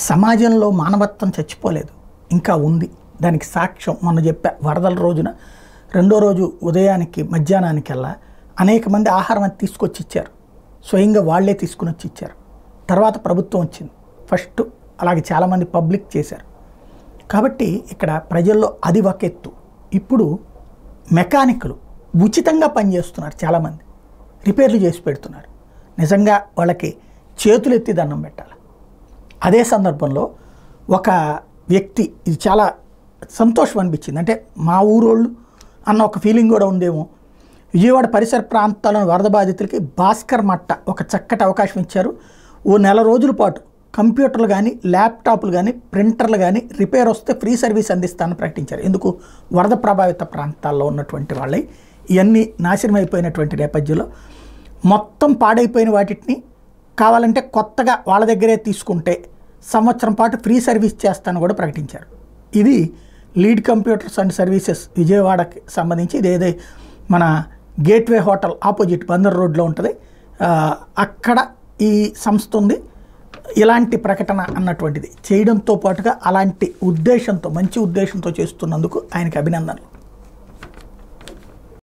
సమాజంలో మానవత్వం చచ్చిపోలేదు, ఇంకా ఉంది. దానికి సాక్ష్యం మొన్న చెప్పా, వరదల రోజున రెండో రోజు ఉదయానికి మధ్యాహ్నానికల్లా అనేక మంది ఆహారం అది తీసుకొచ్చి ఇచ్చారు. స్వయంగా వాళ్లే తీసుకుని వచ్చి ఇచ్చారు. తర్వాత ప్రభుత్వం వచ్చింది ఫస్ట్, అలాగే చాలామంది పబ్లిక్ చేశారు. కాబట్టి ఇక్కడ ప్రజల్లో అది ఒక ఎత్తు. ఇప్పుడు మెకానిక్లు ఉచితంగా పనిచేస్తున్నారు, చాలామంది రిపేర్లు చేసి పెడుతున్నారు. నిజంగా వాళ్ళకి చేతులు ఎత్తి దండం పెట్టాలి. అదే సందర్భంలో ఒక వ్యక్తి, ఇది చాలా సంతోషం అనిపించింది, అంటే మా ఊరోళ్ళు అన్న ఒక ఫీలింగ్ కూడా ఉందేమో. విజయవాడ పరిసర ప్రాంతాలను వరద బాధితులకి భాస్కర్ మట్ట ఒక చక్కటి అవకాశం ఇచ్చారు. ఓ నెల రోజుల పాటు కంప్యూటర్లు కానీ ల్యాప్టాప్లు కానీ ప్రింటర్లు కానీ రిపేర్ వస్తే ఫ్రీ సర్వీస్ అందిస్తానని ప్రకటించారు. ఎందుకు? వరద ప్రభావిత ప్రాంతాల్లో ఉన్నటువంటి వాళ్ళే ఇవన్నీ నాశనం అయిపోయినటువంటి నేపథ్యంలో మొత్తం పాడైపోయిన వాటిని కావాలంటే కొత్తగా వాళ్ళ దగ్గరే తీసుకుంటే సంవత్సరం పాటు ఫ్రీ సర్వీస్ చేస్తానని కూడా ప్రకటించారు. ఇది లీడ్ కంప్యూటర్స్ అండ్ సర్వీసెస్ విజయవాడకి సంబంధించి. ఇదేదో మన గేట్వే హోటల్ ఆపోజిట్ బందర్ రోడ్లో ఉంటుంది, అక్కడ ఈ సంస్థ ఉంది. ఇలాంటి ప్రకటన అన్నటువంటిది చేయడంతో పాటుగా అలాంటి ఉద్దేశంతో, మంచి ఉద్దేశంతో చేస్తున్నందుకు ఆయనకి అభినందనలు.